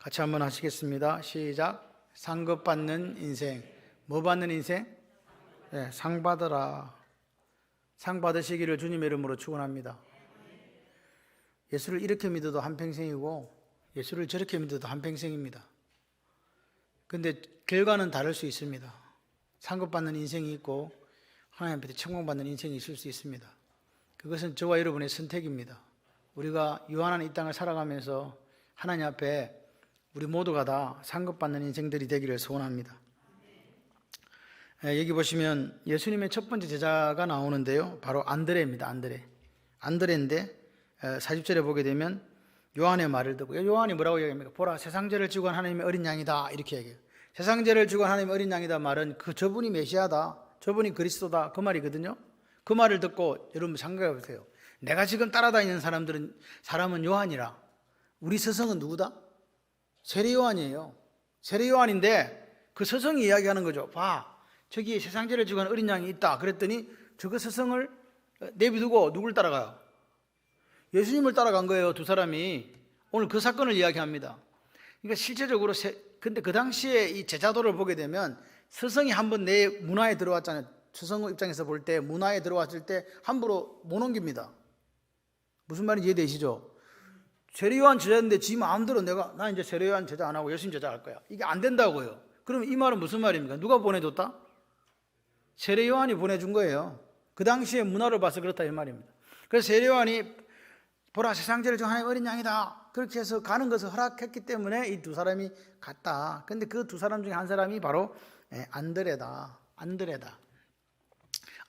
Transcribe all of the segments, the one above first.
같이 한번 하시겠습니다. 시작. 상급 받는 인생. 뭐 받는 인생? 네, 상 받으라. 상 받으시기를 주님의 이름으로 축원합니다. 예수를 이렇게 믿어도 한평생이고 예수를 저렇게 믿어도 한평생입니다. 근데 결과는 다를 수 있습니다. 상급 받는 인생이 있고 하나님 앞에 책망받는 인생이 있을 수 있습니다. 그것은 저와 여러분의 선택입니다. 우리가 유한한 이 땅을 살아가면서 하나님 앞에 우리 모두가 다 상급받는 인생들이 되기를 소원합니다. 여기 보시면 예수님의 첫 번째 제자가 나오는데요, 바로 안드레입니다. 안드레인데 40절에 보게 되면 요한의 말을 듣고, 요한이 뭐라고 얘기합니까? 보라, 세상죄를 지고 한 하나님의 어린 양이다, 이렇게 얘기해요. 세상죄를 지고 한 하나님의 어린 양이다 말은 저분이 메시아다, 저분이 그리스도다, 그 말이거든요. 그 말을 듣고 여러분 생각해 보세요. 내가 지금 따라다니는 사람은 요한이라, 우리 스승은 누구다? 세례 요한이에요. 세례 요한인데 그 스승이 이야기하는 거죠. 봐, 저기 세상죄를 지고 한 어린 양이 있다. 그랬더니 저그 스승을 내비두고 누굴 따라가요? 예수님을 따라간 거예요, 두 사람이. 오늘 그 사건을 이야기합니다. 그러니까 실제적으로 근데 그 당시에 이 제자도를 보게 되면 스승이 한번 내 문화에 들어왔잖아요. 스승 입장에서 볼 때 문화에 들어왔을 때 함부로 못 옮깁니다. 무슨 말인지 이해되시죠? 세례요한 제자인데 지 마음대로 나 이제 세례요한 제자 안 하고 예수님 제자 할 거야, 이게 안 된다고요. 그럼 이 말은 무슨 말입니까? 누가 보내줬다? 세례요한이 보내준 거예요. 그 당시의 문화를 봐서 그렇다 이 말입니다. 그래서 세례요한이 보라, 세상죄를 지고 하나님의 어린 양이다, 그렇게 해서 가는 것을 허락했기 때문에 이 두 사람이 갔다. 근데 그 두 사람 중에 한 사람이 바로 안드레다.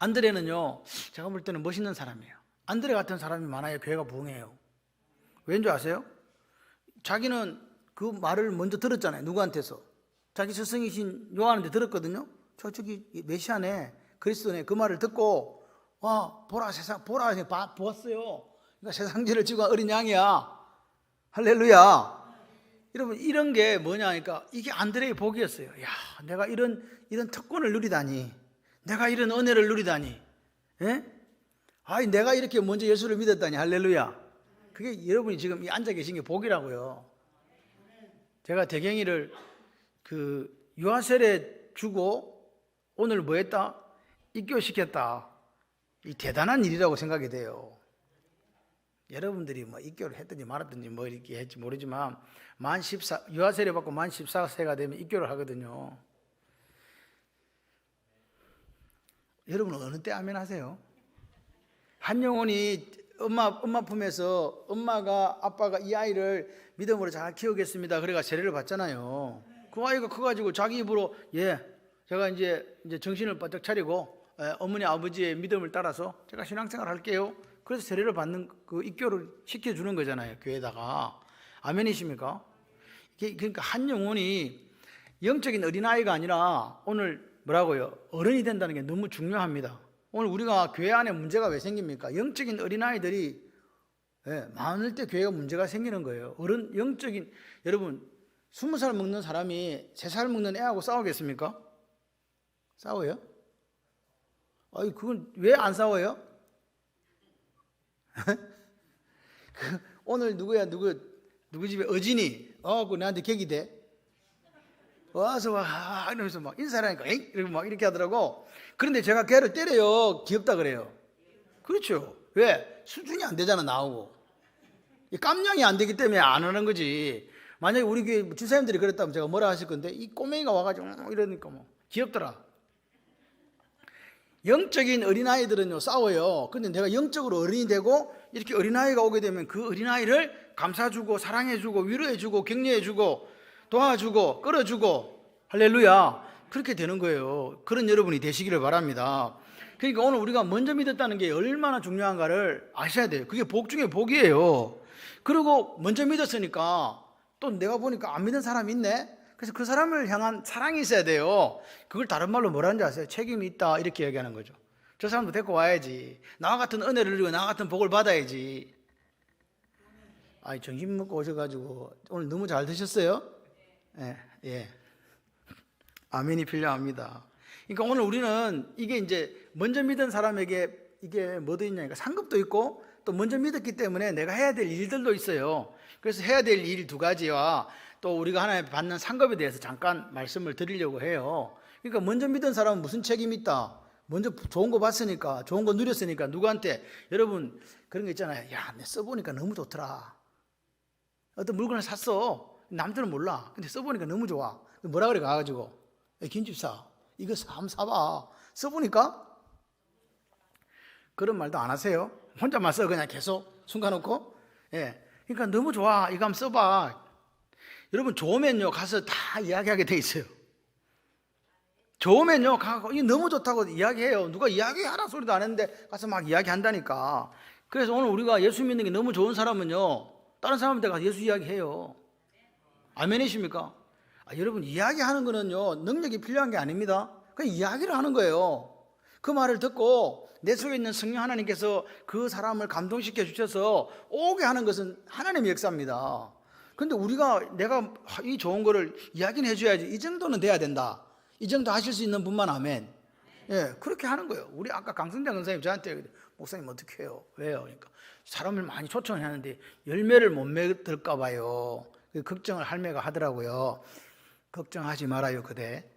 안드레는요, 제가 볼 때는 멋있는 사람이에요. 안드레 같은 사람이 많아야 교회가 부흥해요. 왠지 아세요? 자기는 그 말을 먼저 들었잖아요. 누구한테서? 자기 스승이신 요한한테 들었거든요. 저기 메시아네, 그리스도네, 그 말을 듣고 와, 보라, 보았어요. 그러니까 세상죄를 지고 어린 양이야. 할렐루야. 여러분, 이런 게 뭐냐 하니까 이게 안드레의 복이었어요. 야, 내가 이런 특권을 누리다니, 내가 이런 은혜를 누리다니, 예? 아이, 내가 이렇게 먼저 예수를 믿었다니. 할렐루야. 그게 여러분이 지금 이 앉아 계신 게 복이라고요. 제가 대경이를 유아세례 주고 오늘 뭐 했다? 입교시켰다. 이 대단한 일이라고 생각이 돼요. 여러분들이 뭐 입교를 했든지 말았든지 뭐 이렇게 했지 모르지만 유아세례 받고 만 14세가 되면 입교를 하거든요. 여러분은 어느 때 아멘 하세요? 한 영혼이 엄마 품에서 아빠가 이 아이를 믿음으로 잘 키우겠습니다, 그래가 세례를 받잖아요. 그 아이가 커가지고 자기 입으로 제가 이제 정신을 바짝 차리고 어머니 아버지의 믿음을 따라서 제가 신앙생활 할게요. 그래서 세례를 받는 그 입교를 시켜주는 거잖아요, 교회에다가. 아멘이십니까? 그러니까 한 영혼이 영적인 어린아이가 아니라 오늘 뭐라고요? 어른이 된다는 게 너무 중요합니다. 오늘 우리가 교회 안에 문제가 왜 생깁니까? 영적인 어린아이들이 많을 때 교회가 문제가 생기는 거예요. 여러분, 20살 먹는 사람이 3살 먹는 애하고 싸우겠습니까? 싸워요? 아니, 그건 왜 안 싸워요? 오늘 누구 집에 어진이 그 나한테 객이 돼 와서 와 이러면서 막 인사를 하니까 이렇게 막 이렇게 하더라고. 그런데 제가 걔를 때려요. 귀엽다 그래요. 그렇죠. 왜? 수준이 안 되잖아, 나오고. 깜냥이 안 되기 때문에 안 하는 거지. 만약에 우리 교회 주사님들이 그랬다면 제가 뭐라 하실 건데, 이 꼬맹이가 와가지고 이러니까 뭐 귀엽더라. 영적인 어린아이들은요 싸워요. 근데 내가 영적으로 어른이 되고 이렇게 어린아이가 오게 되면 그 어린아이를 감싸주고 사랑해주고 위로해주고 격려해주고 도와주고 끌어주고, 할렐루야, 그렇게 되는 거예요. 그런 여러분이 되시기를 바랍니다. 그러니까 오늘 우리가 먼저 믿었다는 게 얼마나 중요한가를 아셔야 돼요. 그게 복 중에 복이에요. 그리고 먼저 믿었으니까 또 내가 보니까 안 믿은 사람이 있네. 그래서 그 사람을 향한 사랑이 있어야 돼요. 그걸 다른 말로 뭐라는지 아세요? 책임이 있다, 이렇게 얘기하는 거죠. 저 사람도 데리고 와야지. 나와 같은 은혜를 누리고 나와 같은 복을 받아야지. 아이, 정신 먹고 오셔가지고 오늘 너무 잘 드셨어요? 예. 아멘이 필요합니다. 그러니까 오늘 우리는 이게 이제 먼저 믿은 사람에게 이게 뭐도 있냐니까 상급도 있고 또 먼저 믿었기 때문에 내가 해야 될 일들도 있어요. 그래서 해야 될 일 2가지와 또 우리가 하나님 받는 상급에 대해서 잠깐 말씀을 드리려고 해요. 그러니까 먼저 믿은 사람은 무슨 책임이 있다? 먼저 좋은 거 봤으니까, 좋은 거 누렸으니까 누구한테, 여러분 그런 거 있잖아요. 야, 내 써보니까 너무 좋더라. 어떤 물건을 샀어. 남들은 몰라. 근데 써보니까 너무 좋아. 뭐라 그래 가가지고, 김집사 이거 한번 사봐. 써보니까 그런 말도 안 하세요? 혼자만 써 그냥 계속 숨가놓고. 예, 그러니까 너무 좋아. 이거 한번 써봐. 여러분 좋으면요 가서 다 이야기하게 돼 있어요. 좋으면요 가서 이거 너무 좋다고 이야기해요. 누가 이야기하라 소리도 안 했는데 가서 막 이야기한다니까. 그래서 오늘 우리가 예수 믿는 게 너무 좋은 사람은요 다른 사람한테 가서 예수 이야기해요. 아멘이십니까? 여러분 이야기하는 거는요 능력이 필요한 게 아닙니다. 그냥 이야기를 하는 거예요. 그 말을 듣고 내 속에 있는 성령 하나님께서 그 사람을 감동시켜 주셔서 오게 하는 것은 하나님의 역사입니다. 근데 우리가 내가 이 좋은 거를 이야기는 해줘야지. 이 정도는 돼야 된다. 이 정도 하실 수 있는 분만 아멘. 예, 그렇게 하는 거예요. 우리 아까 강성장 권사님 저한테 목사님 어떻게 해요? 왜요? 그러니까 사람을 많이 초청을 하는데 열매를 못 맺을까 봐요. 걱정을 할매가 하더라고요. 걱정하지 말아요 그대.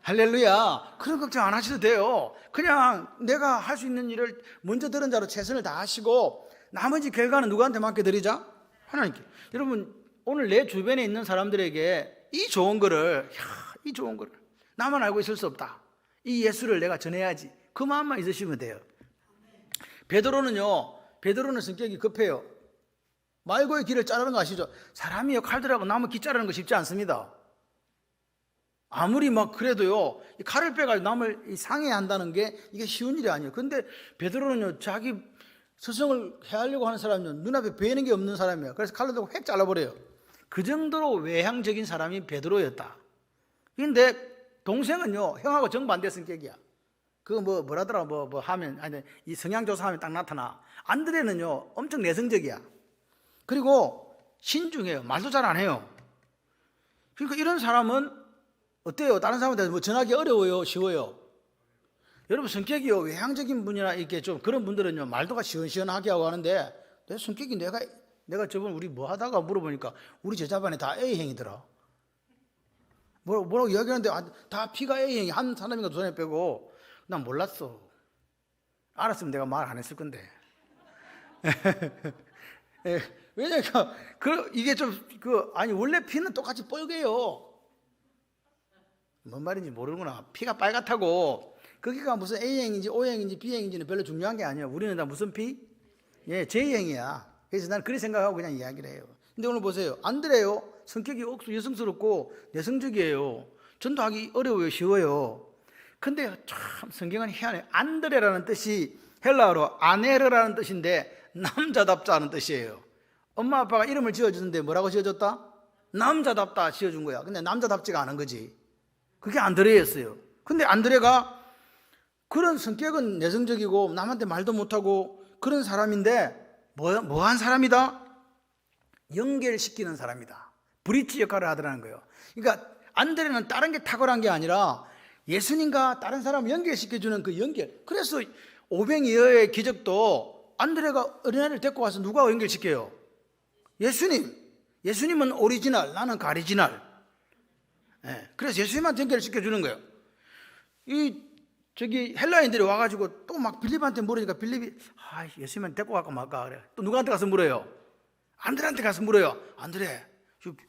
할렐루야. 그런 걱정 안 하셔도 돼요. 그냥 내가 할 수 있는 일을 먼저 들은 자로 최선을 다하시고 나머지 결과는 누구한테 맡겨드리자? 하나님께. 여러분 오늘 내 주변에 있는 사람들에게 이 좋은 거를, 이 좋은 거를 나만 알고 있을 수 없다. 이 예수를 내가 전해야지. 그 마음만 있으시면 돼요. 베드로는 성격이 급해요. 말고의 길을 자르는 거 아시죠? 사람이요 칼들하고 나무 기 자르는 거 쉽지 않습니다. 아무리 막 그래도요 칼을 빼가지고 남을 상해한다는 게 이게 쉬운 일이 아니에요. 근데 베드로는요 자기 스승을 해하려고 하는 사람은요 눈앞에 보이는 게 없는 사람이에요. 그래서 칼로 들고 획 잘라버려요. 그 정도로 외향적인 사람이 베드로였다. 근데 동생은요 형하고 정반대 성격이야. 그거 뭐라더라 뭐 하면 아니 이 성향 조사하면 딱 나타나. 안드레는요 엄청 내성적이야. 그리고 신중해요. 말도 잘 안 해요. 그러니까 이런 사람은 어때요? 다른 사람한테 뭐 전하기 어려워요? 쉬워요? 여러분 성격이요 외향적인 분이나 이렇게 좀 그런 분들은요 말도가 시원시원하게 하고 하는데 내 성격이 내가 저번 우리 뭐 하다가 물어보니까 우리 제자반에 다 A형이더라. 뭐라고 이야기하는데 다 B가 A형이 한 사람인가 두 사람 빼고. 난 몰랐어. 알았으면 내가 말 안 했을 건데. 왜냐니까 이게 좀 아니 원래 피는 똑같이 빨개요. 뭔 말인지 모르는구나. 피가 빨갛다고. 거기가 무슨 A형인지 O형인지 B형인지는 별로 중요한 게 아니에요. 우리는 다 무슨 피? 예, J형이야. 그래서 나는 그렇게 생각하고 그냥 이야기를 해요. 근데 오늘 보세요. 안드레요. 성격이 억수 여성스럽고 내성적이에요. 전도하기 어려워요. 쉬워요. 근데 참 성경은 희한해요. 안드레라는 뜻이 헬라어로 아네르라는 뜻인데 남자답다는 뜻이에요. 엄마 아빠가 이름을 지어주는데 뭐라고 지어줬다? 남자답다 지어준 거야. 근데 남자답지가 않은 거지. 그게 안드레였어요. 근데 안드레가 그런 성격은 내성적이고 남한테 말도 못하고 그런 사람인데 뭐한 사람이다? 연결시키는 사람이다. 브릿지 역할을 하더라는 거예요. 그러니까 안드레는 다른 게 탁월한 게 아니라 예수님과 다른 사람을 연결시켜주는 그 연결. 그래서 오병이어의 기적도 안드레가 어린아이를 데리고 와서 누가 연결시켜요? 예수님. 예수님은 오리지널, 나는 가리지널. 예, 그래서 예수님한테 연결시켜주는 거예요. 저기 헬라인들이 와가지고 또 막 빌립한테 물으니까 빌립이 예수님한테 데리고 갈까 말까 그래. 또 누구한테 가서 물어요? 안드레한테 가서 물어요. 안드레,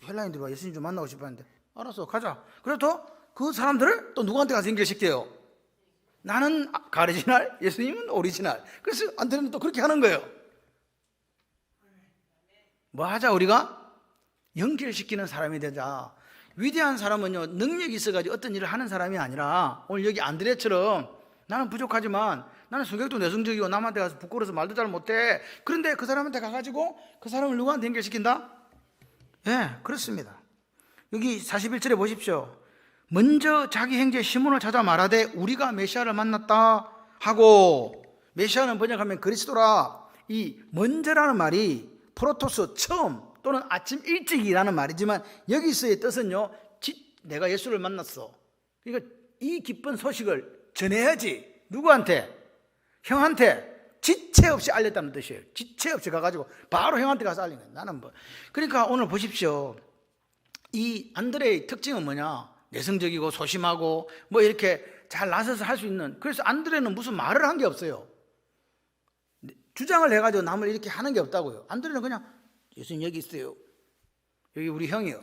헬라인들이 와 예수님 좀 만나고 싶었는데. 알았어, 가자. 그래도 그 사람들을 또 누구한테 가서 연결시켜요? 나는 가리지널, 예수님은 오리지널. 그래서 안드레는 또 그렇게 하는 거예요. 뭐 하자 우리가? 연결시키는 사람이 되자. 위대한 사람은요 능력이 있어가지고 어떤 일을 하는 사람이 아니라 오늘 여기 안드레처럼 나는 부족하지만 나는 성격도 내성적이고 남한테 가서 부끄러워서 말도 잘 못해. 그런데 그 사람한테 가가지고 그 사람을 누구한테 연결시킨다? 예, 그렇습니다. 여기 41절에 보십시오. 먼저 자기 형제 시몬을 찾아 말하되 우리가 메시아를 만났다 하고, 메시아는 번역하면 그리스도라. 이 먼저라는 말이 프로토스 처음 또는 아침 일찍이라는 말이지만 여기서의 뜻은요 내가 예수를 만났어. 그러니까 이 기쁜 소식을 전해야지. 누구한테? 형한테. 지체 없이 알렸다는 뜻이에요. 지체 없이 가가지고 바로 형한테 가서 알린 거예요. 나는 그러니까 오늘 보십시오. 이 안드레의 특징은 뭐냐? 내성적이고 소심하고 뭐 이렇게 잘 나서서 할 수 있는. 그래서 안드레는 무슨 말을 한 게 없어요. 주장을 해가지고 남을 이렇게 하는 게 없다고요. 안드레는 그냥 예수님 여기 있어요. 여기 우리 형이요.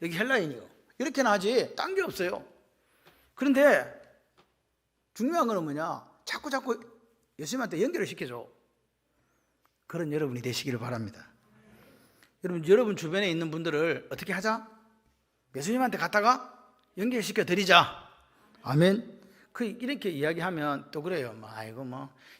여기 헬라인이요. 이렇게는 하지 딴 게 없어요. 그런데 중요한 거는 뭐냐? 자꾸 예수님한테 연결을 시켜줘. 그런 여러분이 되시기를 바랍니다. 여러분 주변에 있는 분들을 어떻게 하자? 예수님한테 갖다가 연결시켜 드리자. 아멘. 이렇게 이야기하면 또 그래요. 아이고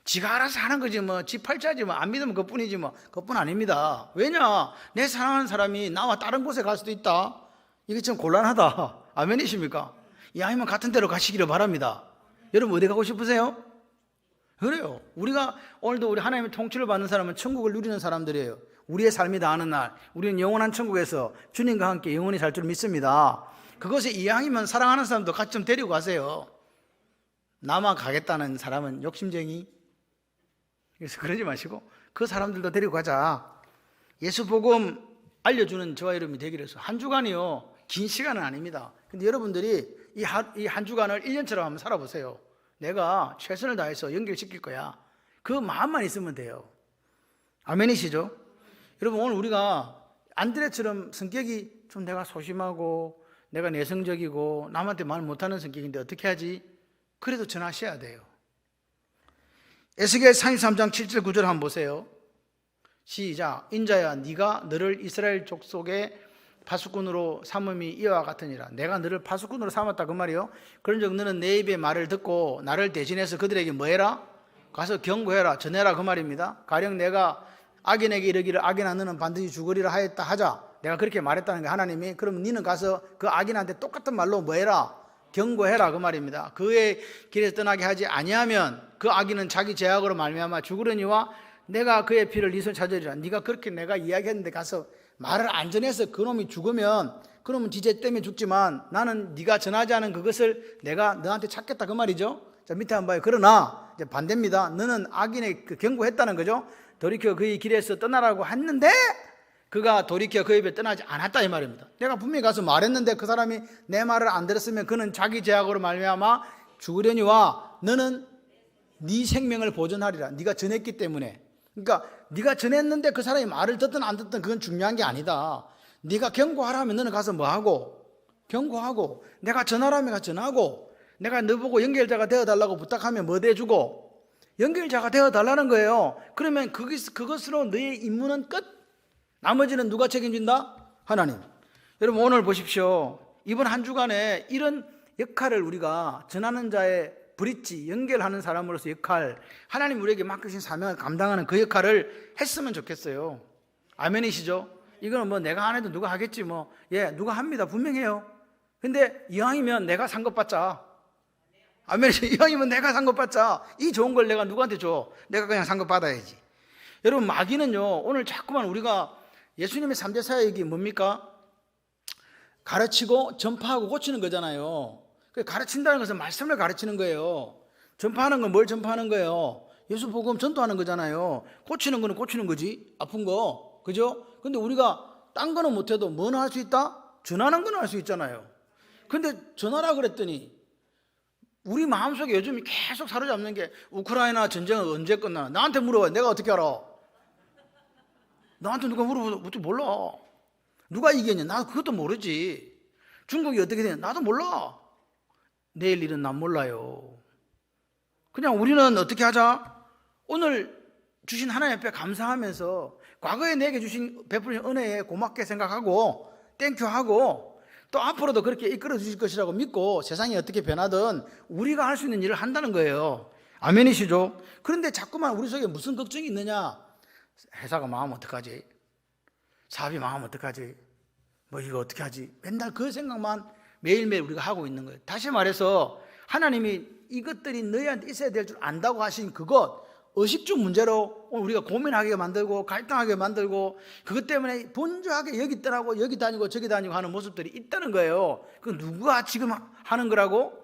지가 알아서 하는 거지 지 팔자지 안 믿으면 그뿐이지 그뿐 아닙니다. 왜냐? 내 사랑하는 사람이 나와 다른 곳에 갈 수도 있다. 이게 좀 곤란하다. 아멘이십니까? 이왕이면 같은 데로 가시기를 바랍니다. 여러분 어디 가고 싶으세요? 그래요. 우리가 오늘도 우리 하나님의 통치를 받는 사람은 천국을 누리는 사람들이에요. 우리의 삶이 다하는 날 우리는 영원한 천국에서 주님과 함께 영원히 살 줄 믿습니다. 그것이 이왕이면 사랑하는 사람도 같이 좀 데리고 가세요. 나만 가겠다는 사람은 욕심쟁이. 그래서 그러지 마시고 그 사람들도 데리고 가자. 예수 복음 알려주는 저와 여러분이 되기를 해서 한 주간이요 긴 시간은 아닙니다. 근데 여러분들이 이 한 주간을 1년처럼 한번 살아보세요. 내가 최선을 다해서 연결시킬 거야. 그 마음만 있으면 돼요. 아멘이시죠? 여러분 오늘 우리가 안드레처럼 성격이 좀 내가 소심하고 내가 내성적이고 남한테 말 못하는 성격인데 어떻게 하지? 그래도 전하셔야 돼요. 에스겔 33장 7절 9절 한번 보세요. 시작. 인자야 네가 너를 이스라엘 족속의 파수꾼으로 삼음이 이와 같으니라. 내가 너를 파수꾼으로 삼았다 그 말이요. 그런즉 너는 내 입의 말을 듣고 나를 대신해서 그들에게 뭐해라? 가서 경고해라 전해라 그 말입니다. 가령 내가 악인에게 이르기를 악인아 너는 반드시 죽으리라 하였다 하자. 내가 그렇게 말했다는 게 하나님이. 그러면 너는 가서 그 악인한테 똑같은 말로 뭐해라? 경고해라 그 말입니다. 그의 길에서 떠나게 하지 아니하면 그 악인은 자기 죄악으로 말미암아 죽으려니와 내가 그의 피를 네 손 찾으리라. 네가 그렇게 내가 이야기했는데 가서 말을 안 전해서 그놈이 죽으면 그놈은 지죄 때문에 죽지만 나는 네가 전하지 않은 그것을 내가 너한테 찾겠다 그 말이죠. 자 밑에 한번 봐요. 그러나 이제 반대입니다. 너는 악인의 경고했다는 거죠. 돌이켜 그의 길에서 떠나라고 했는데 그가 돌이켜 그 입에 떠나지 않았다 이 말입니다. 내가 분명히 가서 말했는데 그 사람이 내 말을 안 들었으면 그는 자기 죄악으로 말미암아 죽으려니와 너는 네 생명을 보존하리라. 네가 전했기 때문에. 그러니까 네가 전했는데 그 사람이 말을 듣든 안 듣든 그건 중요한 게 아니다. 네가 경고하라면 너는 가서 뭐하고? 경고하고. 내가 전하라면 가서 전하고. 내가 너보고 연결자가 되어달라고 부탁하면 뭐 대주고? 연결자가 되어달라는 거예요. 그러면 그것으로 너의 임무는 끝. 나머지는 누가 책임진다? 하나님. 여러분 오늘 보십시오. 이번 한 주간에 이런 역할을 우리가 전하는 자의 브릿지, 연결하는 사람으로서 역할, 하나님 우리에게 맡기신 사명을 감당하는 그 역할을 했으면 좋겠어요. 아멘이시죠? 이거는 뭐 내가 안 해도 누가 하겠지 누가 합니다. 분명해요. 근데 이왕이면 내가 산 것 받자. 아멘이시죠? 이왕이면 내가 산 것 받자. 이 좋은 걸 내가 누구한테 줘? 내가 그냥 산 것 받아야지. 여러분 마귀는요 오늘 자꾸만 우리가 예수님의 3대 사역이 뭡니까? 가르치고 전파하고 고치는 거잖아요. 가르친다는 것은 말씀을 가르치는 거예요. 전파하는 건 뭘 전파하는 거예요? 예수 복음 전도하는 거잖아요. 고치는 거는 고치는 거지. 아픈 거. 그죠? 근데 우리가 딴 거는 못해도 뭐는 할 수 있다? 전하는 거는 할 수 있잖아요. 근데 전하라 그랬더니 우리 마음속에 요즘 계속 사로잡는 게 우크라이나 전쟁은 언제 끝나나? 나한테 물어봐. 내가 어떻게 알아? 나한테 누가 물어보면 어떻게 몰라. 누가 이겼냐? 나 그것도 모르지. 중국이 어떻게 되냐? 나도 몰라. 내일 일은 난 몰라요. 그냥 우리는 어떻게 하자? 오늘 주신 하나님 앞에 감사하면서 과거에 내게 베푸신 은혜에 고맙게 생각하고 땡큐하고 또 앞으로도 그렇게 이끌어 주실 것이라고 믿고 세상이 어떻게 변하든 우리가 할 수 있는 일을 한다는 거예요. 아멘이시죠? 그런데 자꾸만 우리 속에 무슨 걱정이 있느냐? 회사가 망하면 어떡하지? 사업이 망하면 어떡하지? 이거 어떻게 하지? 맨날 그 생각만 매일매일 우리가 하고 있는 거예요. 다시 말해서 하나님이 이것들이 너희한테 있어야 될 줄 안다고 하신 그것 의식주 문제로 우리가 고민하게 만들고 갈등하게 만들고 그것 때문에 분주하게 여기 떠나고 여기 다니고 저기 다니고 하는 모습들이 있다는 거예요. 그 누가 지금 하는 거라고?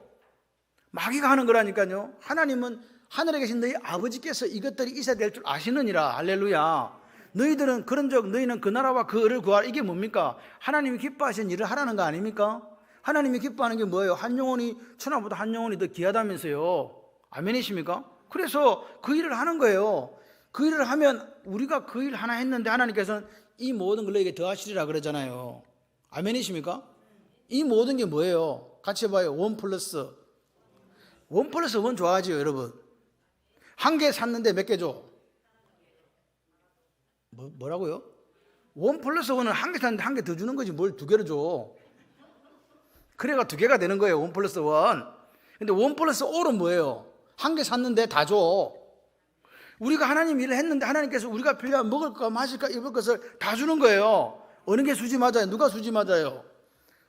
마귀가 하는 거라니까요. 하나님은 하늘에 계신 너희 아버지께서 이것들이 있어야 될 줄 아시느니라. 할렐루야. 너희들은 그런즉 너희는 그 나라와 그 을을 구하라. 이게 뭡니까? 하나님이 기뻐하신 일을 하라는 거 아닙니까? 하나님이 기뻐하는 게 뭐예요? 한 영혼이 천하보다 한 영혼이 더 귀하다면서요. 아멘이십니까? 그래서 그 일을 하는 거예요. 그 일을 하면 우리가 그 일 하나 했는데 하나님께서는 이 모든 걸 너에게 더하시리라 그러잖아요. 아멘이십니까? 이 모든 게 뭐예요? 같이 해봐요. 원 플러스 원 좋아하지요, 여러분? 한 개 샀는데 몇 개 줘? 뭐라고요? 원 플러스 원은 한 개 샀는데 한 개 더 주는 거지 뭘 두 개를 줘. 그래가 두 개가 되는 거예요. 원 플러스 원. 근데 원 플러스 오는 뭐예요? 한 개 샀는데 다 줘. 우리가 하나님 일을 했는데 하나님께서 우리가 필요한 먹을 거 마실까 입을 것을 다 주는 거예요. 어느 게 수지 맞아요? 누가 수지 맞아요?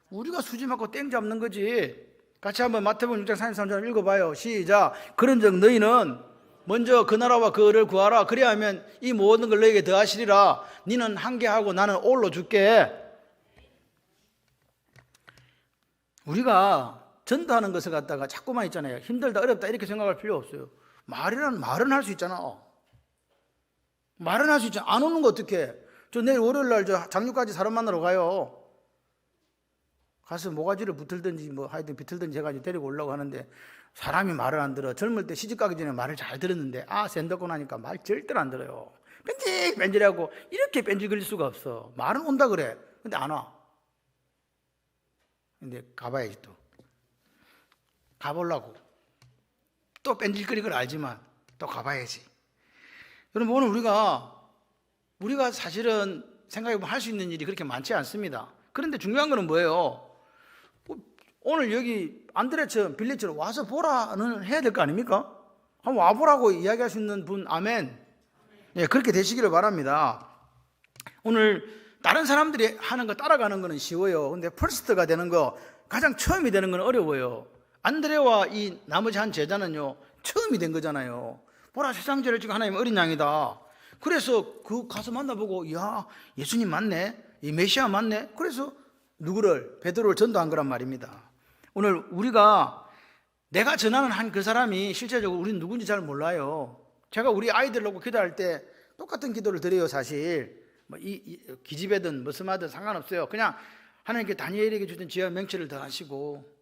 우리가 수지 맞고 땡 잡는 거지. 같이 한번 마태복음 6장 33절 읽어봐요. 시작. 그런즉 너희는 먼저 그 나라와 그 을을 구하라. 그래야 하면 이 모든 걸 너에게 더하시리라. 너는 한 개 하고 나는 올로 줄게. 우리가 전도하는 것을 갖다가 자꾸만 있잖아요. 힘들다 어렵다 이렇게 생각할 필요 없어요. 말은 할 수 있잖아. 말은 할 수 있잖아. 안 오는 거 어떡해. 저 내일 월요일 날 저 장류까지 사람 만나러 가요. 가서 모가지를 붙들든지 뭐 하여튼 비틀든지 해가지고 데리고 오려고 하는데 사람이 말을 안 들어. 젊을 때 시집 가기 전에 말을 잘 들었는데 샌 듣고 나니까 말 절대로 안 들어요. 뺀질뺀질하고 이렇게 뺀질거릴 수가 없어. 말은 온다 그래. 근데 안 와. 근데 가봐야지 또. 가보려고. 또 뺀질거릴 걸 알지만 또 가봐야지. 여러분 오늘 우리가 사실은 생각해보면 할 수 있는 일이 그렇게 많지 않습니다. 그런데 중요한 거는 뭐예요? 오늘 여기 안드레처럼 빌리처럼 와서 보라는 해야 될 거 아닙니까? 한번 와보라고 이야기할 수 있는 분 아멘. 예, 그렇게 되시기를 바랍니다. 오늘 다른 사람들이 하는 거 따라가는 거는 쉬워요. 근데 퍼스트가 되는 거 가장 처음이 되는 건 어려워요. 안드레와 이 나머지 한 제자는요 처음이 된 거잖아요. 보라 세상 죄를 지고 하나님 어린 양이다. 그래서 그 가서 만나보고 야 예수님 맞네, 이 메시아 맞네. 그래서 누구를 베드로를 전도한 거란 말입니다. 오늘 우리가 내가 전하는 한 그 사람이 실제적으로 우리는 누군지 잘 몰라요. 제가 우리 아이들 놓고 기도할 때 똑같은 기도를 드려요. 사실 뭐 기집애든 무슨 하든 상관없어요. 그냥 하나님께 다니엘에게 주신 지혜와 명철을 더하시고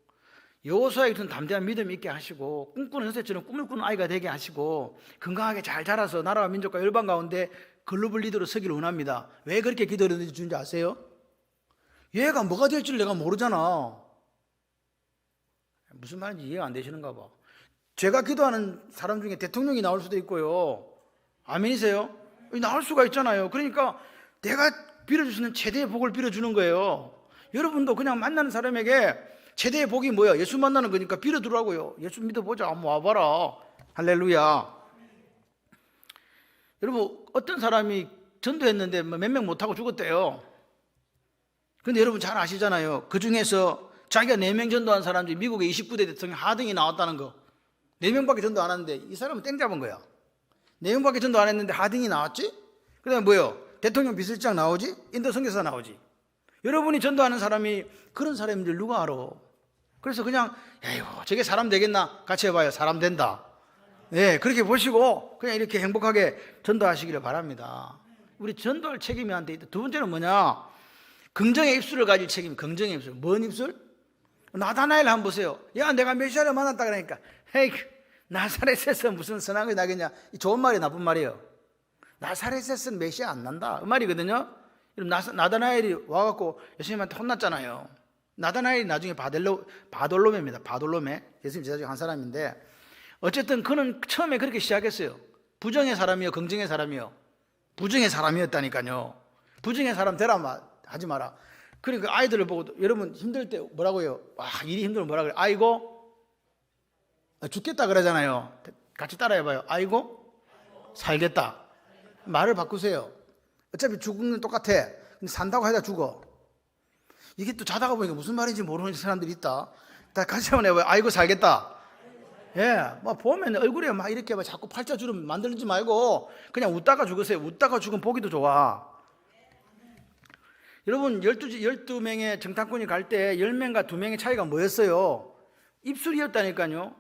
여호수아에게 주신 담대한 믿음 있게 하시고 꿈꾸는 요셉처럼 꿈을 꾸는 아이가 되게 하시고 건강하게 잘 자라서 나라와 민족과 열방 가운데 글로벌 리더로 서기를 원합니다. 왜 그렇게 기도를 해주는지 아세요? 얘가 뭐가 될 줄 내가 모르잖아. 무슨 말인지 이해가 안 되시는가 봐. 제가 기도하는 사람 중에 대통령이 나올 수도 있고요. 아멘이세요? 나올 수가 있잖아요. 그러니까 내가 빌어주시는 최대의 복을 빌어주는 거예요. 여러분도 그냥 만나는 사람에게 최대의 복이 뭐야? 예수 만나는 거니까 빌어두라고요. 예수 믿어보자. 한번 와봐라. 할렐루야. 여러분 어떤 사람이 전도했는데 몇 명 못하고 죽었대요. 근데 여러분 잘 아시잖아요. 그 중에서 자기가 4명 전도한 사람 중에 미국의 29대 대통령 하등이 나왔다는 거. 4명밖에 전도 안 했는데 이 사람은 땡 잡은 거야. 4명밖에 전도 안 했는데 하등이 나왔지? 그 다음에 뭐요? 대통령 비서실장 나오지? 인도 선교사 나오지? 여러분이 전도하는 사람이 그런 사람인지 누가 알아? 그래서 그냥 에휴 저게 사람 되겠나? 같이 해봐요. 사람 된다. 네, 그렇게 보시고 그냥 이렇게 행복하게 전도하시기를 바랍니다. 우리 전도할 책임이 한테 있다. 두 번째는 뭐냐? 긍정의 입술을 가질 책임. 긍정의 입술. 뭔 입술? 나다나엘 한번 보세요. 야 내가 메시아를 만났다 그러니까 헤이 나사렛에서 무슨 선한 게 나겠냐. 좋은 말이 나쁜 말이에요. 나사렛에서는 메시아 안 난다 그 말이거든요. 나다나엘이 와갖고 예수님한테 혼났잖아요. 나다나엘이 나중에 바돌로메입니다. 바돌로메 예수님 제자 중 한 사람인데 어쨌든 그는 처음에 그렇게 시작했어요. 부정의 사람이요 긍정의 사람이요? 부정의 사람이었다니까요. 부정의 사람 되라 하지 마라. 그러니까 아이들을 보고 여러분 힘들 때 뭐라고 해요? 일이 힘들면 뭐라 그래요? 아이고 죽겠다 그러잖아요. 같이 따라해봐요. 아이고 살겠다. 말을 바꾸세요. 어차피 죽는 건 똑같아. 근데 산다고 하다 죽어. 이게 또 자다가 보니까 무슨 말인지 모르는 사람들이 있다. 다 같이 한번 해봐요. 아이고 살겠다. 예, 보면 얼굴에 이렇게 자꾸 팔자주름 만들지 말고 그냥 웃다가 죽으세요. 웃다가 죽으면 보기도 좋아. 여러분 12명의 정탐꾼이 갈 때 10명과 2명의 차이가 뭐였어요? 입술이었다니까요.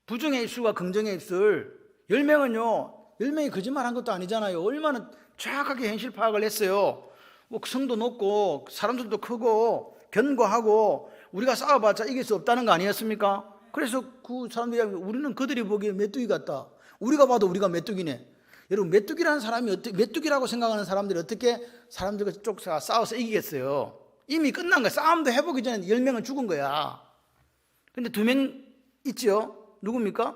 부정의 입술과 긍정의 입술. 10명은요 10명이 거짓말한 것도 아니잖아요. 얼마나 정확하게 현실 파악을 했어요. 뭐 성도 높고 사람들도 크고 견고하고 우리가 싸워봤자 이길 수 없다는 거 아니었습니까? 그래서 그 사람들이 우리는 그들이 보기에 메뚜기 같다. 우리가 봐도 우리가 메뚜기네. 여러분, 메뚜기라는 사람이 메뚜기라고 생각하는 사람들이 어떻게 사람들과 쪽 싸워서 이기겠어요? 이미 끝난 거야. 싸움도 해보기 전에 10명은 죽은 거야. 근데 2명 있죠? 누굽니까?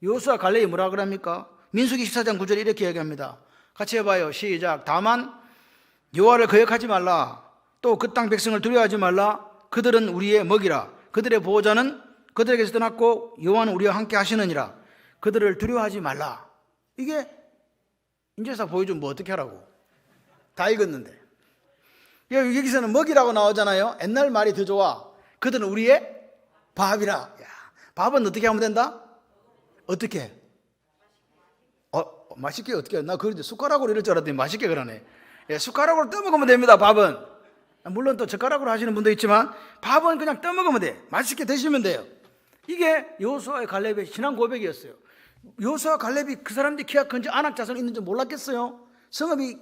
여호수아 갈렙이 뭐라 그럽니까? 민수기 14장 9절에 이렇게 얘기합니다. 같이 해봐요. 시작. 다만 여호와를 거역하지 말라. 또 그 땅 백성을 두려워하지 말라. 그들은 우리의 먹이라. 그들의 보호자는 그들에게서 떠났고 여호와는 우리와 함께 하시느니라. 그들을 두려워하지 말라. 이게 인제사 보여주면 뭐 어떻게 하라고? 다 읽었는데. 여기서는 먹이라고 나오잖아요. 옛날 말이 더 좋아. 그들은 우리의 밥이라. 야, 밥은 어떻게 하면 된다? 어떻게? 맛있게 어떻게 해? 나 그런데 숟가락으로 이럴 줄 알았더니 맛있게 그러네. 예, 숟가락으로 떠먹으면 됩니다. 밥은. 물론 또 젓가락으로 하시는 분도 있지만 밥은 그냥 떠먹으면 돼. 맛있게 드시면 돼요. 이게 여호수아의 갈렙의 신앙 고백이었어요. 여호수아 갈렙이 그 사람들이 키가 큰지 아낙 자손이 있는지 몰랐겠어요? 성읍이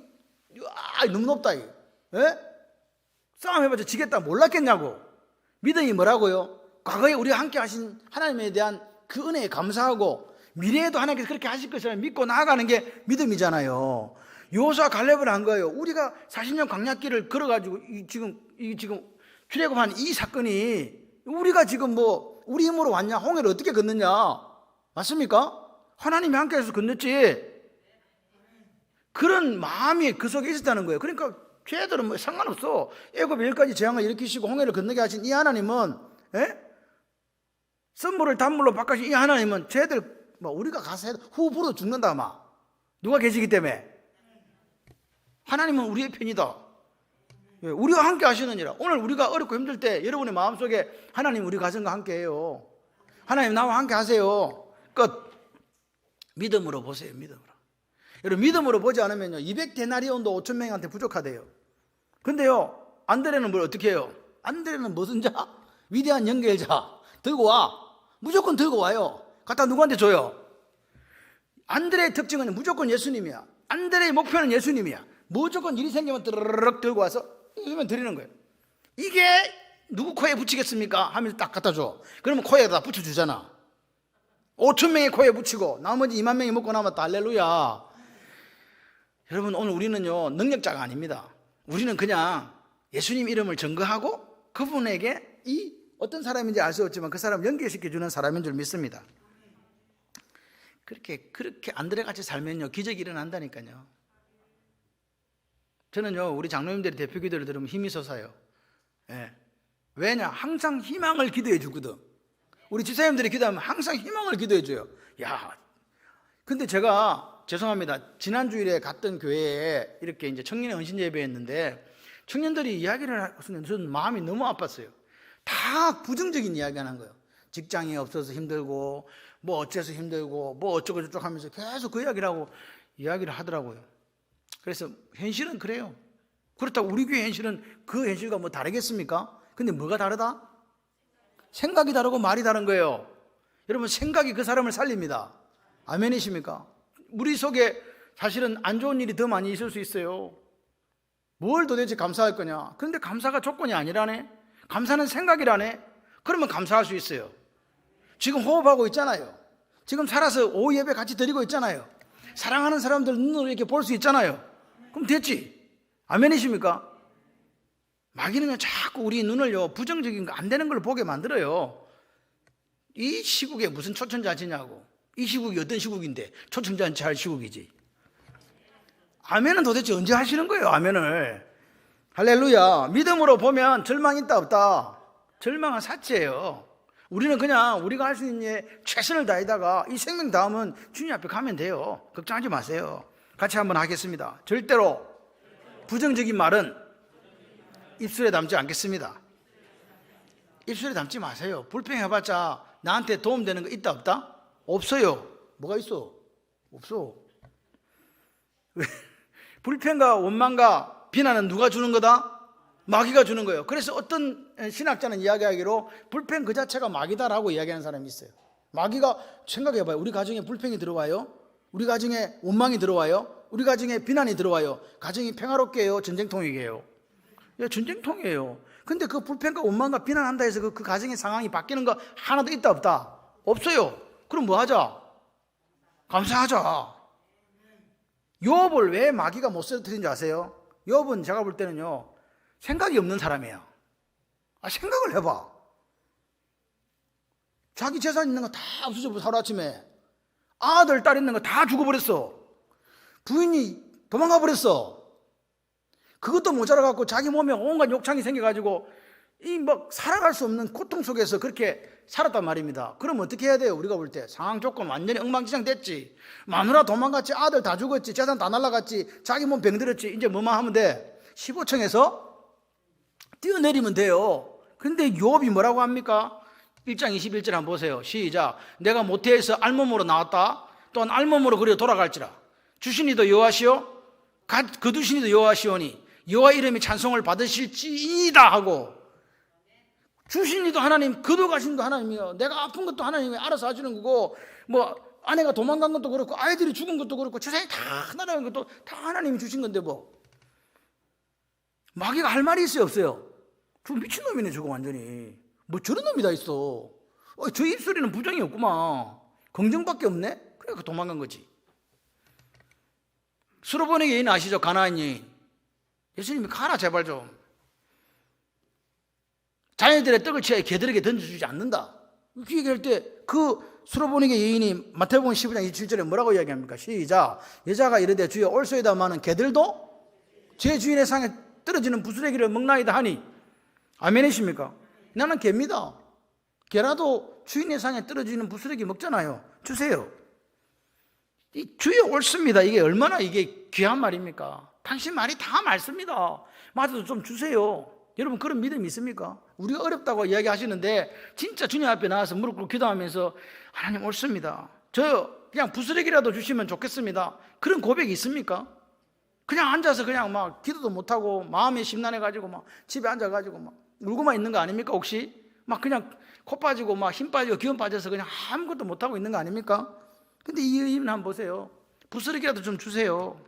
너무 높다. 예? 싸움 해봤자 지겠다 몰랐겠냐고. 믿음이 뭐라고요? 과거에 우리와 함께 하신 하나님에 대한 그 은혜에 감사하고 미래에도 하나님께서 그렇게 하실 것을 믿고 나아가는 게 믿음이잖아요. 여호수아 갈렙을 한 거예요. 우리가 40년 광야길을 걸어가지고 지금 출애굽한 이 사건이 우리가 지금 뭐 우리 힘으로 왔냐? 홍해를 어떻게 건넜냐? 맞습니까? 하나님이 함께해서 건넜지. 그런 마음이 그 속에 있었다는 거예요. 그러니까 쟤들은 뭐 상관없어. 애굽 일까지 재앙을 일으키시고 홍해를 건너게 하신 이 하나님은, 선물을 단물로 바꾸신 이 하나님은 쟤들 뭐 우리가 가서 해도 후불어 죽는다 아마. 누가 계시기 때문에. 하나님은 우리의 편이다. 우리와 함께 하시느니라. 오늘 우리가 어렵고 힘들 때 여러분의 마음속에 하나님 우리 가정과 함께 해요. 하나님 나와 함께 하세요. 끝. 믿음으로 보세요. 믿음으로. 여러분 믿음으로 보지 않으면요 200데나리온도 5,000명한테 부족하대요. 근데요 안드레는 뭘 어떻게 해요? 안드레는 무슨 자? 위대한 연결자. 들고 와. 무조건 들고 와요. 갖다 누구한테 줘요? 안드레의 특징은 무조건 예수님이야. 안드레의 목표는 예수님이야. 무조건 일이 생기면 드르륵 들고 와서 이러면 드리는 거예요. 이게 누구 코에 붙이겠습니까? 하면서 딱 갖다 줘. 그러면 코에다 붙여주잖아. 5,000명의 코에 붙이고 나머지 2만 명이 먹고 남았다. 할렐루야. 여러분 오늘 우리는요 능력자가 아닙니다. 우리는 그냥 예수님 이름을 증거하고 그분에게 이 어떤 사람인지 알 수 없지만 그 사람을 연결시켜주는 사람인 줄 믿습니다. 그렇게 안드레같이 살면요 기적이 일어난다니까요. 저는요 우리 장로님들이 대표 기도를 들으면 힘이 솟아요. 왜냐? 항상 희망을 기도해 주거든. 우리 집사님들이 기도하면 항상 희망을 기도해 줘요. 야, 근데 제가 죄송합니다. 지난 주일에 갔던 교회에 이렇게 이제 청년의 헌신 예배였는데 청년들이 이야기를 하시는 저는 마음이 너무 아팠어요. 다 부정적인 이야기하는 거예요. 직장이 없어서 힘들고 뭐 어째서 힘들고 뭐 어쩌고 저쩌고 하면서 계속 그 이야기를 하더라고요. 그래서 현실은 그래요. 그렇다고 우리 교회 현실은 그 현실과 뭐 다르겠습니까? 근데 뭐가 다르다? 생각이 다르고 말이 다른 거예요. 여러분 생각이 그 사람을 살립니다. 아멘이십니까? 우리 속에 사실은 안 좋은 일이 더 많이 있을 수 있어요. 뭘 도대체 감사할 거냐? 그런데 감사가 조건이 아니라네. 감사는 생각이라네. 그러면 감사할 수 있어요. 지금 호흡하고 있잖아요. 지금 살아서 오후 예배 같이 드리고 있잖아요. 사랑하는 사람들 눈으로 이렇게 볼 수 있잖아요. 그럼 됐지. 아멘이십니까? 마귀는요 자꾸 우리 눈을요 부정적인 거 안 되는 걸 보게 만들어요. 이 시국에 무슨 초천자치냐고. 이 시국이 어떤 시국인데 초천자치 할 시국이지. 아멘은 도대체 언제 하시는 거예요? 아멘을. 할렐루야. 믿음으로 보면 절망 있다 없다? 절망은 사치예요. 우리는 그냥 우리가 할 수 있는 최선을 다하다가 이 생명 다음은 주님 앞에 가면 돼요. 걱정하지 마세요. 같이 한번 하겠습니다. 절대로 부정적인 말은 입술에 담지 않겠습니다. 입술에 담지 마세요. 불평해봤자 나한테 도움되는 거 있다 없다? 없어요. 뭐가 있어? 없어. 불평과 원망과 비난은 누가 주는 거다? 마귀가 주는 거예요. 그래서 어떤 신학자는 이야기하기로 불평 그 자체가 마귀다라고 이야기하는 사람이 있어요. 마귀가 생각해봐요. 우리 가정에 불평이 들어와요? 우리 가정에 원망이 들어와요? 우리 가정에 비난이 들어와요. 가정이 평화롭게 해요? 전쟁통이에요? 예, 전쟁통이에요. 근데 그 불평과 원망과 비난한다 해서 그 가정의 상황이 바뀌는 거 하나도 있다 없다? 없어요. 그럼 뭐 하자? 감사하자. 욥을 왜 마귀가 못 쓰러뜨린지 아세요? 욥은 제가 볼 때는요, 생각이 없는 사람이에요. 생각을 해봐. 자기 재산 있는 거 다 없어져, 하루아침에. 아들, 딸 있는 거 다 죽어버렸어. 부인이 도망가 버렸어. 그것도 모자라갖고 자기 몸에 온갖 욕창이 생겨가지고 살아갈 수 없는 고통 속에서 그렇게 살았단 말입니다. 그럼 어떻게 해야 돼요? 우리가 볼 때 상황 조건 완전히 엉망진창 됐지. 마누라 도망갔지, 아들 다 죽었지, 재산 다 날라갔지, 자기 몸 병들었지. 이제 뭐만 하면 돼? 15층에서 뛰어내리면 돼요. 근데 욥이 뭐라고 합니까? 1장 21절 한번 보세요. 시작. 내가 모태에서 알몸으로 나왔다. 또한 알몸으로 그려 돌아갈지라. 주신이도 여호와시요 거두신이도 여호와시오니 여호와 이름이 찬송을 받으실지이다 하고, 주신이도 하나님, 거두가신도 하나님이요, 내가 아픈 것도 하나님이 알아서 하시는 거고, 아내가 도망간 것도 그렇고 아이들이 죽은 것도 그렇고 재산이 다 하나라는 것도 다 하나님이 주신 건데 마귀가 할 말이 있어요 없어요? 저 미친놈이네 저거 완전히. 저런 놈이 다 있어. 저 입술에는 부정이 없구만. 긍정밖에 없네? 그러니까 도망간 거지. 수로보니 여인 아시죠? 가나안 여인. 예수님이 가라 제발 좀. 자녀들의 떡을 취하여 개들에게 던져주지 않는다. 그 얘기할 때 그 수로보니 여인이 마태복음 15장 27절에 뭐라고 이야기합니까? 시작. 여자가 이르되 주여 올소이다마는 개들도 제 주인의 상에 떨어지는 부스러기를 먹나이다 하니. 아멘이십니까? 나는 개입니다. 개라도 주인의 상에 떨어지는 부스러기 먹잖아요. 주세요. 주여 옳습니다. 이게 얼마나 이게 귀한 말입니까? 당신 말이 다 맞습니다. 맞아도 좀 주세요. 여러분 그런 믿음이 있습니까? 우리가 어렵다고 이야기하시는데 진짜 주님 앞에 나와서 무릎 꿇고 기도하면서 하나님 옳습니다. 저 그냥 부스러기라도 주시면 좋겠습니다. 그런 고백이 있습니까? 그냥 앉아서 그냥 기도도 못하고 마음이 심란해가지고 집에 앉아가지고 울고만 있는 거 아닙니까? 혹시 그냥 코 빠지고 힘 빠지고 기운 빠져서 그냥 아무것도 못하고 있는 거 아닙니까? 근데 이 의인 한번 보세요. 부스러기라도 좀 주세요.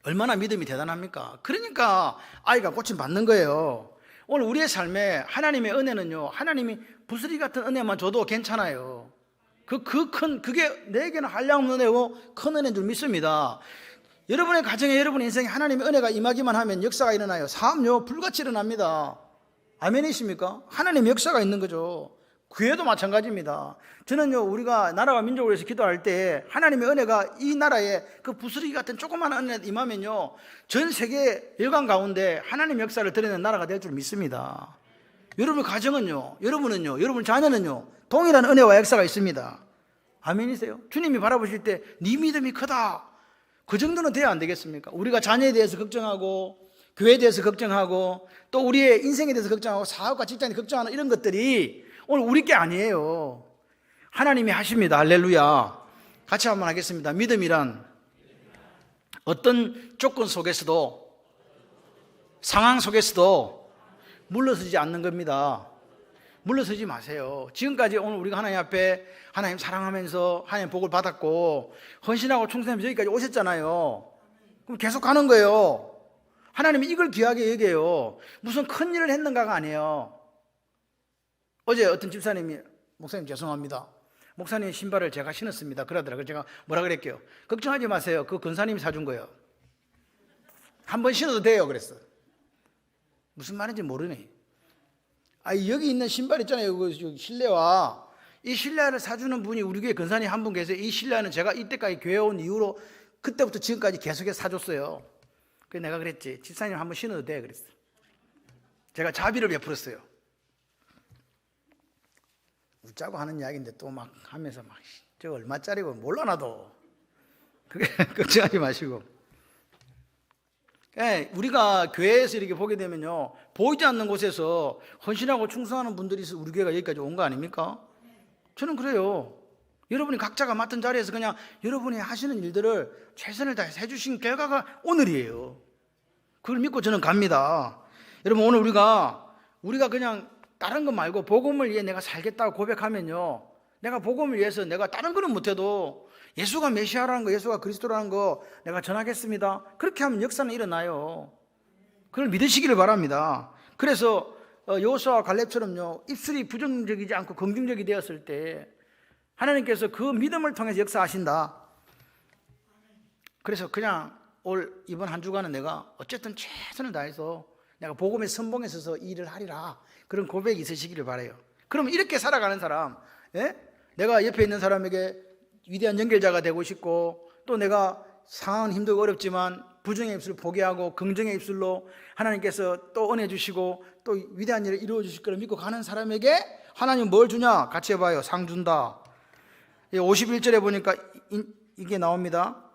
얼마나 믿음이 대단합니까? 그러니까 아이가 고침 받는 거예요. 오늘 우리의 삶에 하나님의 은혜는요, 하나님이 부스러기 같은 은혜만 줘도 괜찮아요. 그게 내게는 한량없는 은혜고 큰 은혜인 줄 믿습니다. 여러분의 가정에, 여러분의 인생에 하나님의 은혜가 임하기만 하면 역사가 일어나요. 삶요 불같이 일어납니다. 아멘이십니까? 하나님의 역사가 있는 거죠. 교회도 마찬가지입니다. 저는요, 우리가 나라와 민족을 위해서 기도할 때 하나님의 은혜가 이 나라에 그 부스러기 같은 조그마한 은혜 임하면요, 전 세계 열강 가운데 하나님의 역사를 드러내는 나라가 될 줄 믿습니다. 여러분 가정은요, 여러분은요, 여러분 자녀는요, 동일한 은혜와 역사가 있습니다. 아멘이세요? 주님이 바라보실 때 네 믿음이 크다, 그 정도는 돼야 안 되겠습니까? 우리가 자녀에 대해서 걱정하고 교회에 대해서 걱정하고 또 우리의 인생에 대해서 걱정하고 사업과 직장에 걱정하는 이런 것들이 오늘 우리 게 아니에요. 하나님이 하십니다. 할렐루야. 같이 한번 하겠습니다. 믿음이란 어떤 조건 속에서도, 상황 속에서도 물러서지 않는 겁니다. 물러서지 마세요. 지금까지 오늘 우리가 하나님 앞에 하나님 사랑하면서 하나님 복을 받았고 헌신하고 충성하면서 여기까지 오셨잖아요. 그럼 계속 가는 거예요. 하나님이 이걸 귀하게 여겨요. 무슨 큰 일을 했는가가 아니에요. 어제 어떤 집사님이, 목사님 죄송합니다, 목사님 신발을 제가 신었습니다 그러더라고요. 제가 뭐라 그랬게요? 걱정하지 마세요. 그 근사님이 사준 거예요. 한번 신어도 돼요 그랬어. 무슨 말인지 모르네. 여기 있는 신발 있잖아요. 그 실내화, 이 실내화를 사주는 분이 우리 교회 근사님 한 분 계세요. 이 실내화는 제가 이때까지 교회 온 이후로 그때부터 지금까지 계속해서 사줬어요. 그래서 내가 그랬지, 집사님 한번 신어도 돼 그랬어. 제가 자비를 베풀었어요. 웃자고 하는 이야기인데 또 하면서 저 얼마짜리고 몰라 나도. 그게 걱정하지 마시고. 우리가 교회에서 이렇게 보게 되면요, 보이지 않는 곳에서 헌신하고 충성하는 분들이 있어 우리 교회가 여기까지 온 거 아닙니까? 저는 그래요. 여러분이 각자가 맡은 자리에서 그냥 여러분이 하시는 일들을 최선을 다해서 해주신 결과가 오늘이에요. 그걸 믿고 저는 갑니다. 여러분 오늘 우리가 그냥 다른 거 말고 복음을 위해 내가 살겠다고 고백하면요, 내가 복음을 위해서 내가 다른 거는 못해도 예수가 메시아라는 거, 예수가 그리스도라는 거 내가 전하겠습니다. 그렇게 하면 역사는 일어나요. 그걸 믿으시기를 바랍니다. 그래서 여호수아와 갈렙처럼요, 입술이 부정적이지 않고 긍정적이 되었을 때 하나님께서 그 믿음을 통해서 역사하신다. 그래서 그냥 이번 한 주간은 내가 어쨌든 최선을 다해서 내가 복음의 선봉에 서서 일을 하리라, 그런 고백이 있으시기를 바라요. 그러면 이렇게 살아가는 사람, 예? 내가 옆에 있는 사람에게 위대한 연결자가 되고 싶고, 또 내가 상황은 힘들고 어렵지만 부정의 입술을 포기하고 긍정의 입술로 하나님께서 또 은혜 주시고 또 위대한 일을 이루어 주실 거를 믿고 가는 사람에게 하나님 뭘 주냐? 같이 해봐요. 상 준다. 51절에 보니까 이게 나옵니다.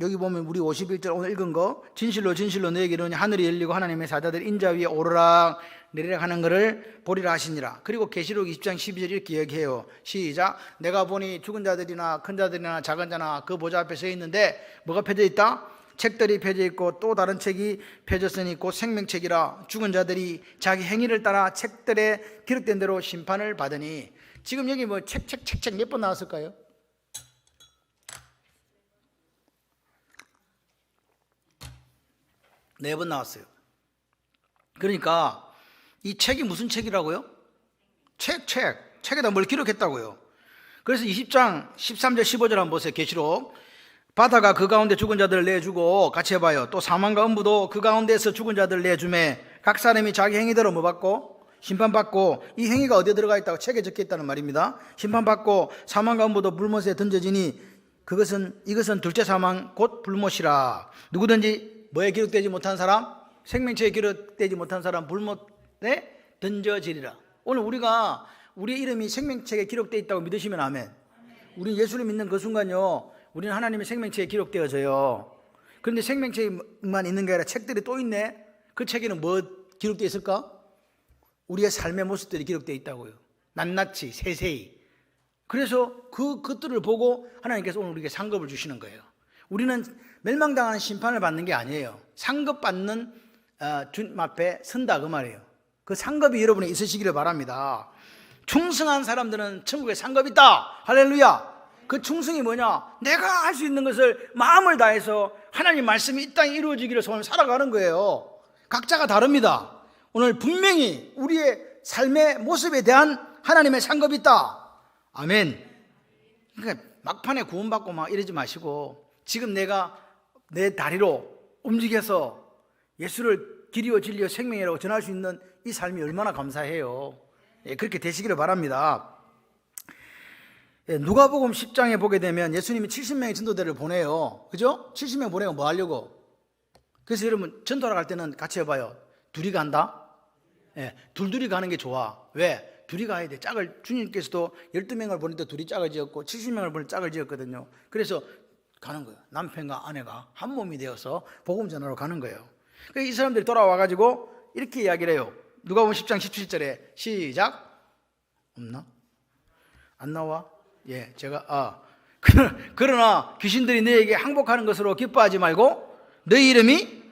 여기 보면 우리 51절 오늘 읽은 거, 진실로 진실로 너에게 이르노니 하늘이 열리고 하나님의 사자들 인자 위에 오르락 내리락 하는 것을 보리라 하시니라. 그리고 계시록 20장 12절 이렇게 이야기해요. 시작. 내가 보니 죽은 자들이나 큰 자들이나 작은 자나 그 보좌 앞에 서 있는데 뭐가 펴져 있다? 책들이 펴져 있고 또 다른 책이 펴졌으니 곧 생명책이라. 죽은 자들이 자기 행위를 따라 책들에 기록된 대로 심판을 받으니. 지금 여기 뭐 책 몇 번 나왔을까요? 네 번 나왔어요. 그러니까 이 책이 무슨 책이라고요? 책에다 뭘 기록했다고요. 그래서 20장 13절 15절 한번 보세요. 계시록. 바다가 그 가운데 죽은 자들을 내주고, 같이 해봐요. 또 사망과 음부도 그 가운데서 죽은 자들을 내주매 각 사람이 자기 행위대로 뭐 받고? 심판받고. 이 행위가 어디에 들어가 있다고? 책에 적혀 있다는 말입니다. 심판받고 사망과 음부도 불못에 던져지니 이것은 둘째 사망 곧 불못이라. 누구든지 뭐에 기록되지 못한 사람? 생명체에 기록되지 못한 사람 불못에 던져지리라. 오늘 우리의 이름이 생명책에 기록되어 있다고 믿으시면 아멘. 우리는 예수를 믿는 그 순간요, 우리는 하나님의 생명책에 기록되어져요. 그런데 생명책만 있는 게 아니라 책들이 또 있네. 그 책에는 뭐 기록되어 있을까? 우리의 삶의 모습들이 기록되어 있다고요. 낱낱이 세세히. 그래서 그것들을 보고 하나님께서 오늘 우리에게 상급을 주시는 거예요. 우리는 멸망당하는 심판을 받는 게 아니에요. 상급받는 주님 앞에 선다 그 말이에요. 그 상급이 여러분에 있으시기를 바랍니다. 충성한 사람들은 천국에 상급이 있다. 할렐루야. 그 충성이 뭐냐? 내가 할 수 있는 것을 마음을 다해서 하나님 말씀이 이 땅에 이루어지기를 소원을 살아가는 거예요. 각자가 다릅니다. 오늘 분명히 우리의 삶의 모습에 대한 하나님의 상급이 있다. 아멘. 그러니까 막판에 구원받고 막 이러지 마시고, 지금 내가 내 다리로 움직여서 예수를 길이요 진리요 생명이라고 전할 수 있는 이 삶이 얼마나 감사해요. 그렇게 되시기를 바랍니다. 누가복음 10장에 보게 되면 예수님이 70명의 전도대를 보내요. 그죠? 70명 보내고 뭐 하려고? 그래서 여러분 전도하러 갈 때는 같이 해봐요. 둘이 간다? 둘이 가는 게 좋아. 왜? 둘이 가야 돼. 주님께서도 12명을 보낼 때 둘이 짝을 지었고 70명을 보낼 때 짝을 지었거든요. 그래서 가는 거예요. 남편과 아내가 한 몸이 되어서 복음 전하러 가는 거예요. 그래서 이 사람들이 돌아와가지고 이렇게 이야기를 해요. 누가복음 10장 17절에 시작. 없나? 안 나와? 그러나 귀신들이 너에게 항복하는 것으로 기뻐하지 말고 너희 이름이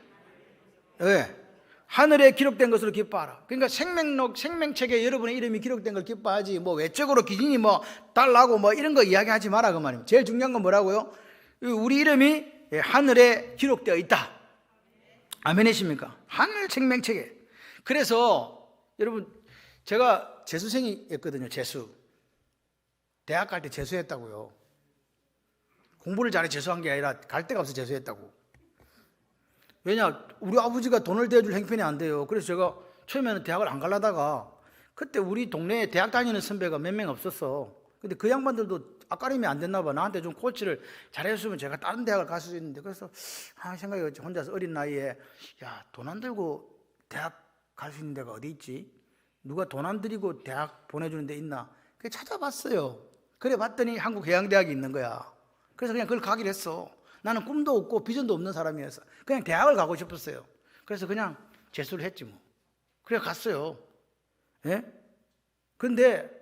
하늘에 기록된 것으로 기뻐하라. 그러니까 생명책에 여러분의 이름이 기록된 걸 기뻐하지, 뭐 외적으로 귀신이 뭐 달라고 뭐 이런 거 이야기하지 마라 그 말입니다. 제일 중요한 건 뭐라고요? 우리 이름이 하늘에 기록되어 있다. 아멘이십니까? 하늘 생명책에. 그래서 여러분, 제가 재수생이었거든요. 대학 갈 때 재수했다고요. 공부를 잘해 재수한 게 아니라 갈 데가 없어 재수했다고. 왜냐? 우리 아버지가 돈을 대줄 형편이 안 돼요. 그래서 제가 처음에는 대학을 안 가려다가 그때 우리 동네에 대학 다니는 선배가 몇 명 없었어. 근데 그 양반들도 아까림이 안 됐나 봐. 나한테 좀 코치를 잘했으면 제가 다른 대학을 갈 수 있는데, 그래서 생각이 혼자서 어린 나이에 돈 안 들고 대학 갈 수 있는 데가 어디 있지? 누가 돈 안 들이고 대학 보내주는 데 있나? 그래 찾아봤어요. 그래 봤더니 한국해양대학이 있는 거야. 그래서 그냥 그걸 가기로 했어. 나는 꿈도 없고 비전도 없는 사람이어서 그냥 대학을 가고 싶었어요. 그래서 그냥 재수를 했지 뭐. 그래 갔어요. 근데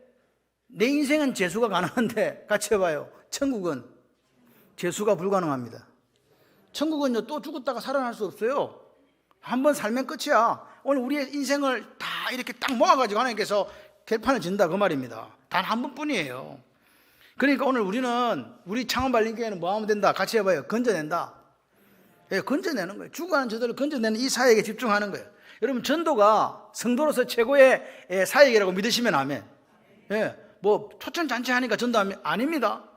내 인생은 재수가 가능한데 같이 해봐요. 천국은 재수가 불가능합니다. 천국은요, 또 죽었다가 살아날 수 없어요. 한번 살면 끝이야. 오늘 우리의 인생을 다 이렇게 딱 모아가지고 하나님께서 결판을 진다 그 말입니다. 단 한 번뿐이에요. 그러니까 오늘 우리 창원발림교회는 뭐 하면 된다? 같이 해봐요. 건져낸다. 예, 건져내는 거예요. 죽어가는 저들을 건져내는 이 사역에 집중하는 거예요. 여러분, 전도가 성도로서 최고의 사역이라고 믿으시면 아멘. 예, 뭐 초천잔치 하니까 전도하면 아닙니다.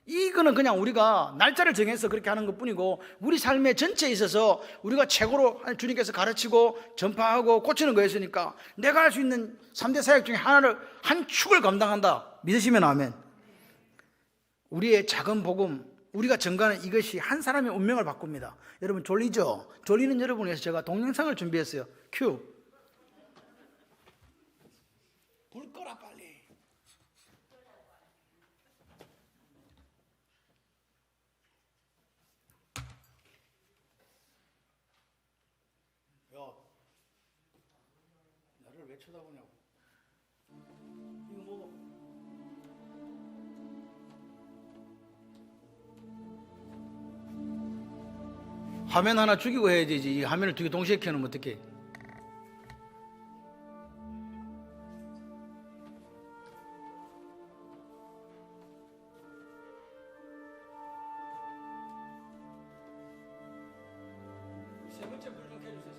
이거는 그냥 우리가 날짜를 정해서 그렇게 하는 것 뿐이고, 우리 삶의 전체에 있어서 우리가 최고로 주님께서 가르치고 전파하고 고치는 거였으니까 내가 할 수 있는 3대 사역 중에 한 축을 감당한다 믿으시면 아멘. 우리의 작은 복음, 우리가 전가하는 이것이 한 사람의 운명을 바꿉니다. 여러분 졸리죠? 졸리는 여러분을 위해서 제가 동영상을 준비했어요. 큐. 불 꺼라 빨리. 야, 나를 왜 쳐다보냐고. 이거 뭐? 화면 하나 죽이고 해야 되지. 이 화면을 두 개 동시에 켜놓으면 어떡해. 세 번째 불 좀 켜주세요.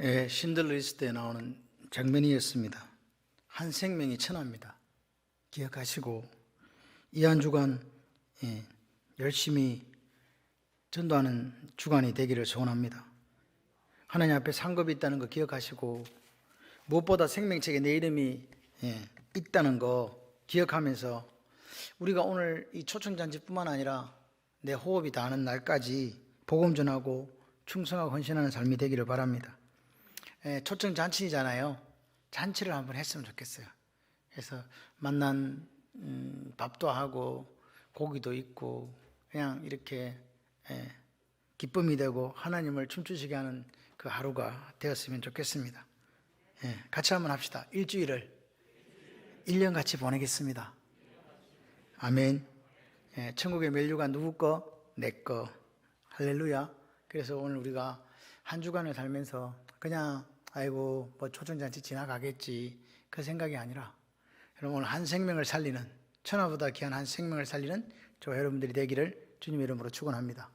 신들러 리스트에 나오는 장면이었습니다. 한 생명이 천하입니다. 기억하시고 이 한 주간 열심히 전도하는 주간이 되기를 소원합니다. 하나님 앞에 상급이 있다는 거 기억하시고 무엇보다 생명책에 내 이름이 있다는 거 기억하면서 우리가 오늘 이 초청잔치뿐만 아니라 내 호흡이 닿는 날까지 복음 전하고 충성하고 헌신하는 삶이 되기를 바랍니다. 초청잔치잖아요. 잔치를 한번 했으면 좋겠어요. 그래서 만난 밥도 하고 고기도 있고 그냥 이렇게 기쁨이 되고 하나님을 춤추시게 하는 그 하루가 되었으면 좋겠습니다. 같이 한번 합시다. 일주일을 1년 같이 보내겠습니다. 아멘. 천국의 멜류가 누구 거? 내 거. 할렐루야. 그래서 오늘 우리가 한 주간을 살면서 그냥 아이고 뭐 초청잔치 지나가겠지 그 생각이 아니라 여러분 오늘 한 생명을 살리는 천하보다 귀한 한 생명을 살리는 저와 여러분들이 되기를 주님의 이름으로 축원합니다.